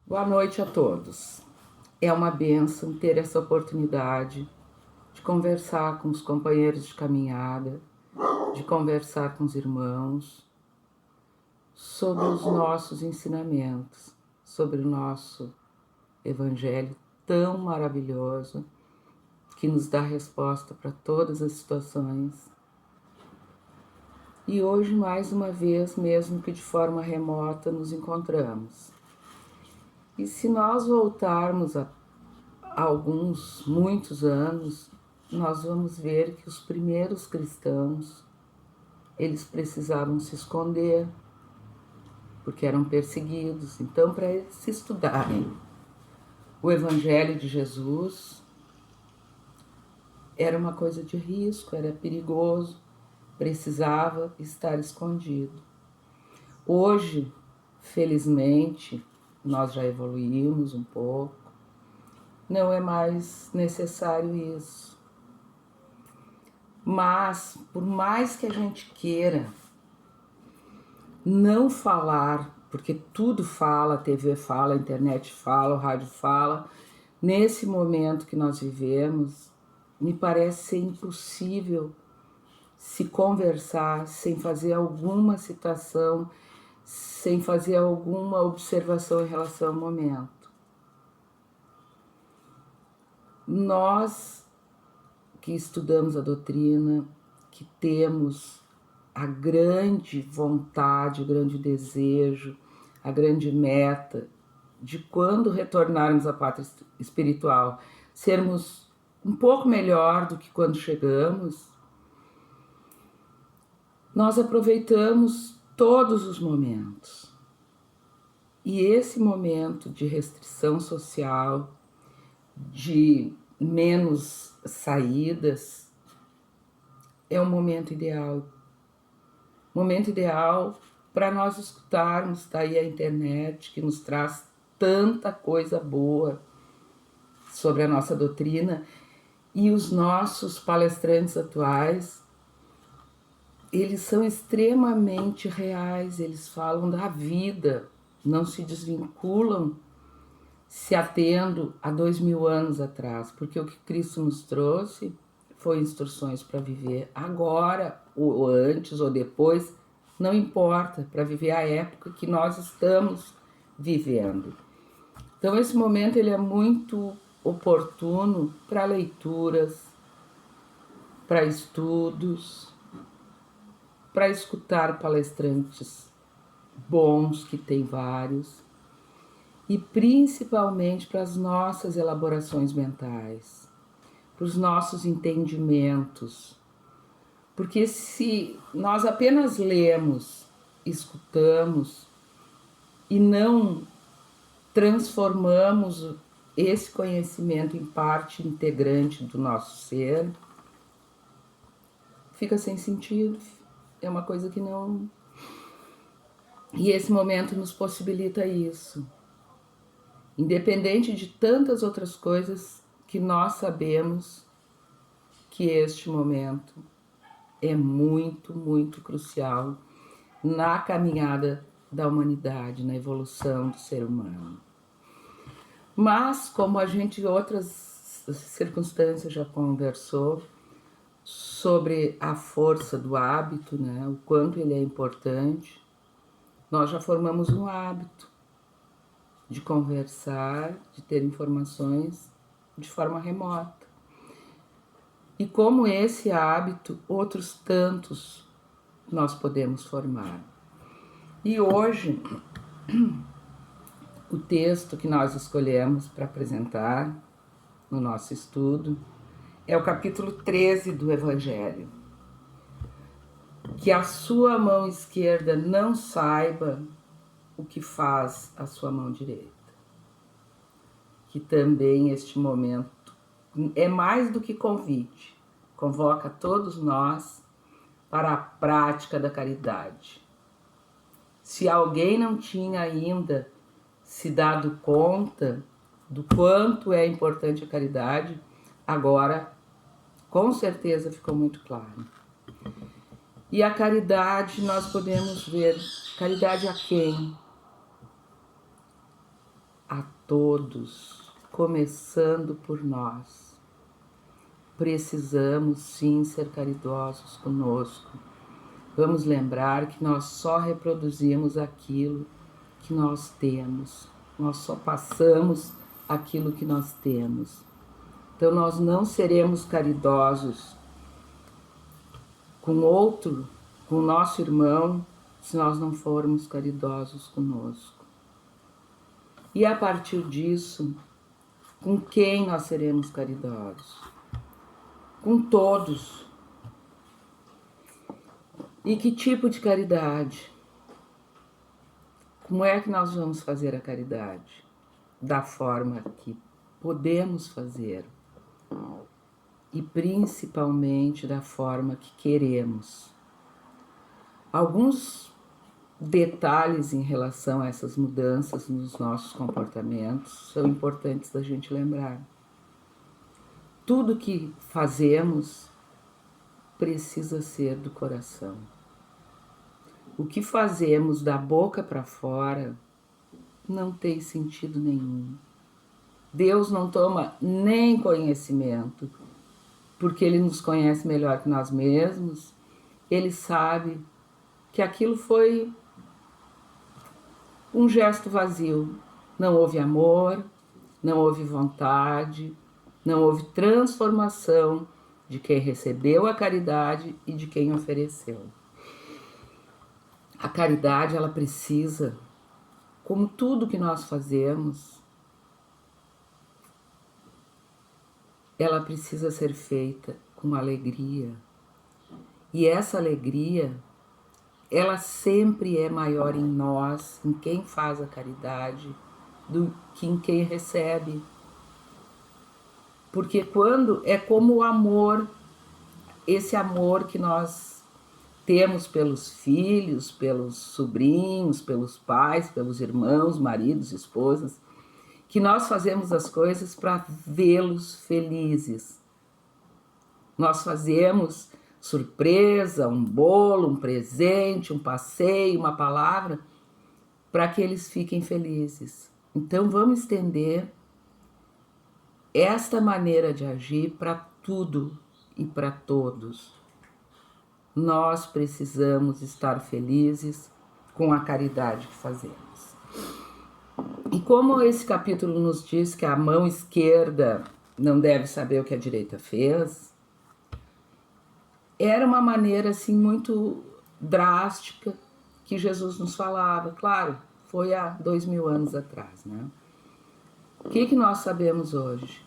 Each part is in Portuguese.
Boa noite a todos. É uma bênção ter essa oportunidade de conversar com os companheiros de caminhada, de conversar com os irmãos sobre os nossos ensinamentos, sobre o nosso Evangelho tão maravilhoso que nos dá resposta para todas as situações. E hoje, mais uma vez, mesmo que de forma remota, nos encontramos. E se nós voltarmos a muitos anos, nós vamos ver que os primeiros cristãos, eles precisavam se esconder, porque eram perseguidos. Então, para eles se estudarem o Evangelho de Jesus, era uma coisa de risco, era perigoso, precisava estar escondido. Hoje, felizmente, nós já evoluímos um pouco, não é mais necessário isso. Mas, por mais que a gente queira não falar, porque tudo fala, a TV fala, a internet fala, o rádio fala, nesse momento que nós vivemos, me parece ser impossível se conversar sem fazer alguma citação, sem fazer alguma observação em relação ao momento. Nós que estudamos a doutrina, que temos a grande vontade, o grande desejo, a grande meta de quando retornarmos à pátria espiritual, sermos um pouco melhor do que quando chegamos, nós aproveitamos todos os momentos. E esse momento de restrição social, de menos saídas, é o momento ideal. Momento ideal para nós escutarmos, tá aí a internet que nos traz tanta coisa boa sobre a nossa doutrina, e os nossos palestrantes atuais, eles são extremamente reais, eles falam da vida, não se desvinculam se atendo a 2000 anos atrás, porque o que Cristo nos trouxe foi instruções para viver agora, ou antes, ou depois, não importa, para viver a época que nós estamos vivendo. Então esse momento ele é muito oportuno para leituras, para estudos, para escutar palestrantes bons, que tem vários, e principalmente para as nossas elaborações mentais, para os nossos entendimentos. Porque se nós apenas lemos, escutamos e não transformamos esse conhecimento em parte integrante do nosso ser, fica sem sentido, é uma coisa que não... E esse momento nos possibilita isso. Independente de tantas outras coisas que nós sabemos que este momento é muito, muito crucial na caminhada da humanidade, na evolução do ser humano. Mas, como a gente em outras circunstâncias já conversou sobre a força do hábito, né, o quanto ele é importante, nós já formamos um hábito de conversar, de ter informações de forma remota. E como esse hábito, outros tantos nós podemos formar. E hoje, o texto que nós escolhemos para apresentar no nosso estudo é o capítulo 13 do Evangelho. Que a sua mão esquerda não saiba o que faz a sua mão direita. Que também este momento é mais do que convite, convoca todos nós para a prática da caridade. Se alguém não tinha ainda se dado conta do quanto é importante a caridade, agora com certeza ficou muito claro. E a caridade nós podemos ver, caridade a quem? a todos, começando por nós. Precisamos sim ser caridosos conosco. Vamos lembrar que nós só reproduzimos aquilo que nós temos. Nós só passamos aquilo que nós temos. Então nós não seremos caridosos com outro, com o nosso irmão, se nós não formos caridosos conosco. E a partir disso, com quem nós seremos caridosos? Com todos. E que tipo de caridade? Como é que nós vamos fazer a caridade? Da forma que podemos fazer. E principalmente da forma que queremos. Alguns detalhes em relação a essas mudanças nos nossos comportamentos são importantes da gente lembrar. Tudo que fazemos precisa ser do coração. O que fazemos da boca para fora não tem sentido nenhum. Deus não toma nem conhecimento, porque Ele nos conhece melhor que nós mesmos. Ele sabe que aquilo foi um gesto vazio. Não houve amor, não houve vontade, não houve transformação de quem recebeu a caridade e de quem ofereceu. A caridade, ela precisa, como tudo que nós fazemos, ela precisa ser feita com alegria. E essa alegria, ela sempre é maior em nós, em quem faz a caridade, do que em quem recebe. Porque quando é como o amor, esse amor que nós temos pelos filhos, pelos sobrinhos, pelos pais, pelos irmãos, maridos, esposas, que nós fazemos as coisas para vê-los felizes. Nós fazemos surpresa, um bolo, um presente, um passeio, uma palavra, para que eles fiquem felizes. Então vamos estender esta maneira de agir para tudo e para todos. Nós precisamos estar felizes com a caridade que fazemos. E como esse capítulo nos diz que a mão esquerda não deve saber o que a direita fez, era uma maneira assim muito drástica que Jesus nos falava. Claro, foi há 2000 anos atrás, né? O que nós sabemos hoje?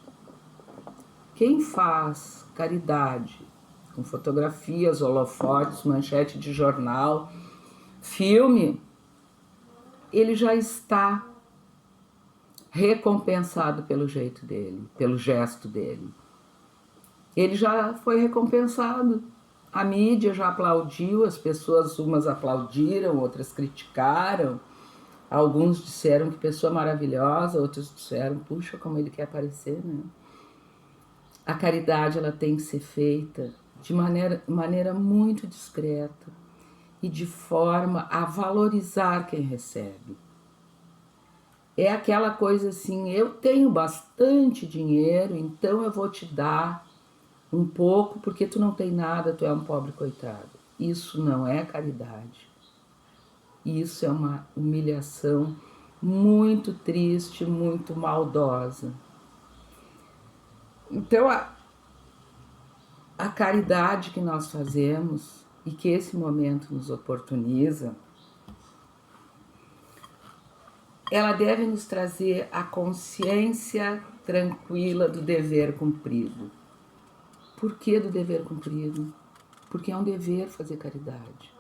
Quem faz caridade com fotografias, holofotes, manchete de jornal, filme, ele já está recompensado pelo jeito dele, pelo gesto dele. Ele já foi recompensado. A mídia já aplaudiu, as pessoas, umas aplaudiram, outras criticaram. Alguns disseram que pessoa maravilhosa, outros disseram, puxa, como ele quer aparecer, né? A caridade, ela tem que ser feita de maneira muito discreta e de forma a valorizar quem recebe. É aquela coisa assim, eu tenho bastante dinheiro, então eu vou te dar um pouco porque tu não tem nada, tu é um pobre coitado. Isso não é caridade. Isso é uma humilhação muito triste, muito maldosa. Então, a caridade que nós fazemos e que esse momento nos oportuniza, ela deve nos trazer a consciência tranquila do dever cumprido. Por que do dever cumprido? Porque é um dever fazer caridade.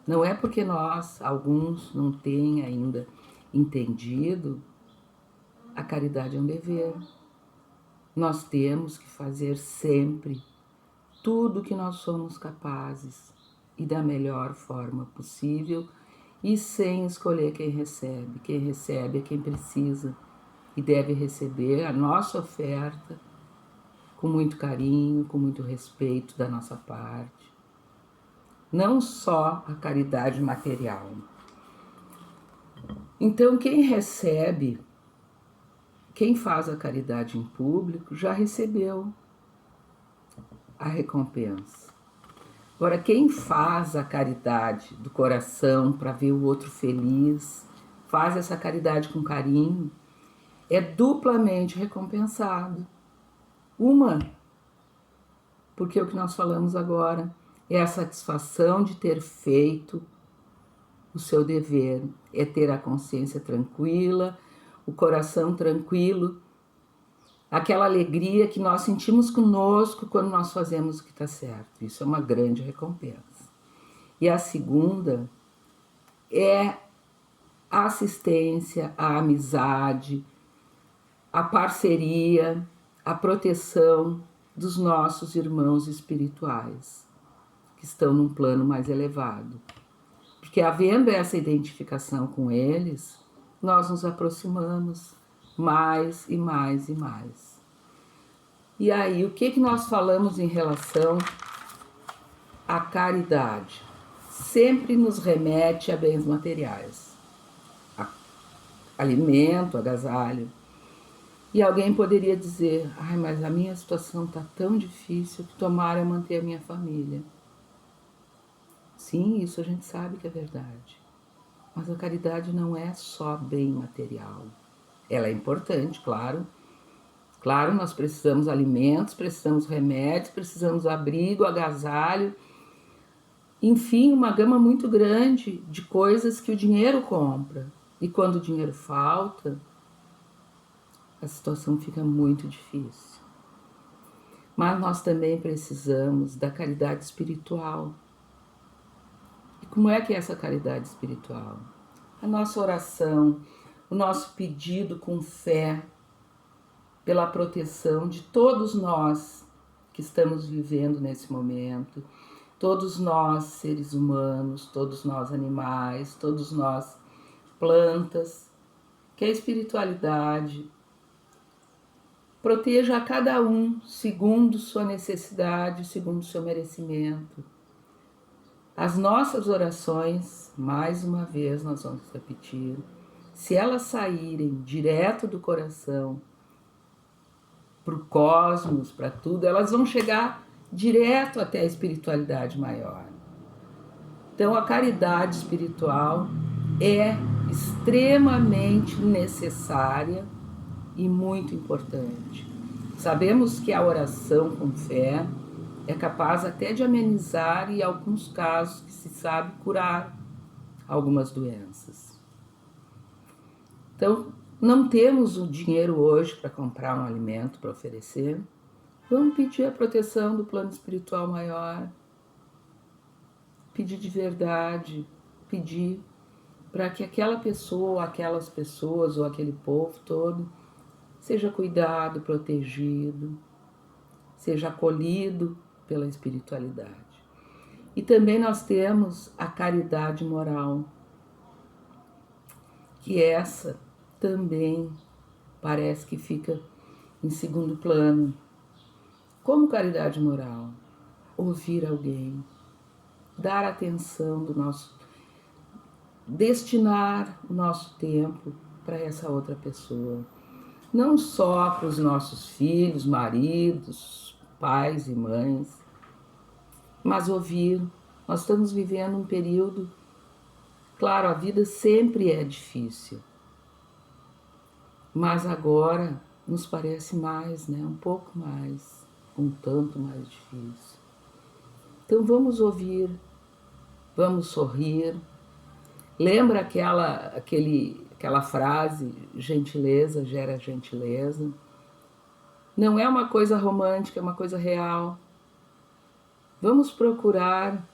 Não é porque nós, alguns, não têm ainda entendido, a caridade é um dever. Nós temos que fazer sempre tudo o que nós somos capazes e da melhor forma possível e sem escolher quem recebe. Quem recebe é quem precisa e deve receber a nossa oferta com muito carinho, com muito respeito da nossa parte. Não só a caridade material. Então, quem recebe quem faz a caridade em público já recebeu a recompensa. Agora, quem faz a caridade do coração para ver o outro feliz, faz essa caridade com carinho, é duplamente recompensado. Uma, porque o que nós falamos agora é a satisfação de ter feito o seu dever, é ter a consciência tranquila, o coração tranquilo, aquela alegria que nós sentimos conosco quando nós fazemos o que está certo. Isso é uma grande recompensa. E a segunda é a assistência, a amizade, a parceria, a proteção dos nossos irmãos espirituais, que estão num plano mais elevado. Porque havendo essa identificação com eles, nós nos aproximamos mais e mais e mais. E aí, o que nós falamos em relação à caridade? Sempre nos remete a bens materiais, a alimento, agasalho. E alguém poderia dizer, ai, mas a minha situação está tão difícil que tomara eu manter a minha família. Sim, isso a gente sabe que é verdade. Mas a caridade não é só bem material. Ela é importante, claro. Claro, nós precisamos alimentos, precisamos remédios, precisamos abrigo, agasalho. Enfim, uma gama muito grande de coisas que o dinheiro compra. E quando o dinheiro falta, a situação fica muito difícil. Mas nós também precisamos da caridade espiritual. E como é que é essa caridade espiritual? A nossa oração, o nosso pedido com fé pela proteção de todos nós que estamos vivendo nesse momento, todos nós seres humanos, todos nós animais, todos nós plantas, que a espiritualidade proteja a cada um segundo sua necessidade, segundo seu merecimento. As nossas orações, mais uma vez nós vamos repetir, se elas saírem direto do coração, para o cosmos, para tudo, elas vão chegar direto até a espiritualidade maior. Então, a caridade espiritual é extremamente necessária e muito importante. Sabemos que a oração com fé é capaz até de amenizar e, em alguns casos, que se sabe curar algumas doenças. Então, não temos o dinheiro hoje para comprar um alimento para oferecer. Vamos pedir a proteção do plano espiritual maior. Pedir de verdade. Pedir para que aquela pessoa, aquelas pessoas ou aquele povo todo seja cuidado, protegido, seja acolhido pela espiritualidade. E também nós temos a caridade moral, que essa também parece que fica em segundo plano. Como caridade moral? Ouvir alguém, dar atenção do nosso, destinar o nosso tempo para essa outra pessoa. Não só para os nossos filhos, maridos, pais e mães, mas ouvir. Nós estamos vivendo um período, claro, a vida sempre é difícil, mas agora nos parece mais, né? Um pouco mais, um tanto mais difícil. Então vamos ouvir, vamos sorrir. Lembra aquela frase, gentileza gera gentileza? Não é uma coisa romântica, é uma coisa real. Vamos procurar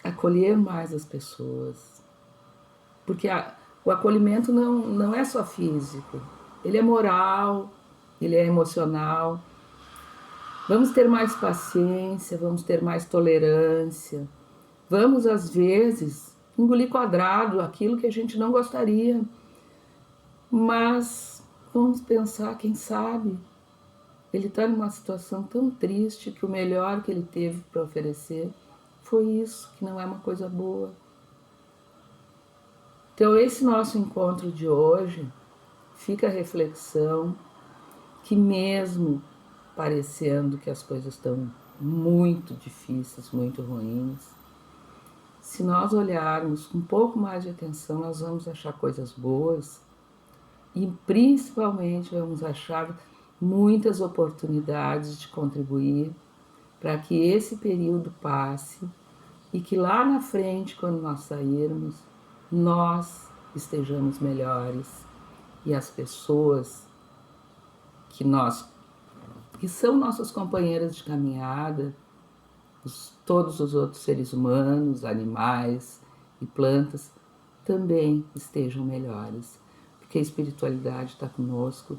acolher mais as pessoas, porque o acolhimento não é só físico, ele é moral, ele é emocional. Vamos ter mais paciência, vamos ter mais tolerância, vamos às vezes engolir quadrado aquilo que a gente não gostaria, mas vamos pensar, quem sabe, ele está numa situação tão triste que o melhor que ele teve para oferecer foi isso, que não é uma coisa boa. Então esse nosso encontro de hoje fica a reflexão que mesmo parecendo que as coisas estão muito difíceis, muito ruins, se nós olharmos com um pouco mais de atenção, nós vamos achar coisas boas e principalmente vamos achar muitas oportunidades de contribuir para que esse período passe e que lá na frente, quando nós sairmos, nós estejamos melhores e as pessoas que são nossas companheiras de caminhada, todos os outros seres humanos, animais e plantas, também estejam melhores, porque a espiritualidade está conosco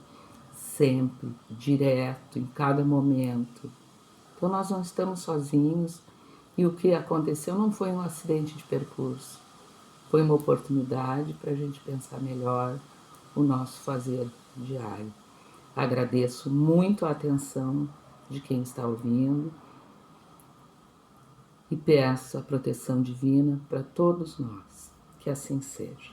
sempre, direto, em cada momento. Então nós não estamos sozinhos e o que aconteceu não foi um acidente de percurso, foi uma oportunidade para a gente pensar melhor o nosso fazer diário. Agradeço muito a atenção de quem está ouvindo e peço a proteção divina para todos nós. Que assim seja.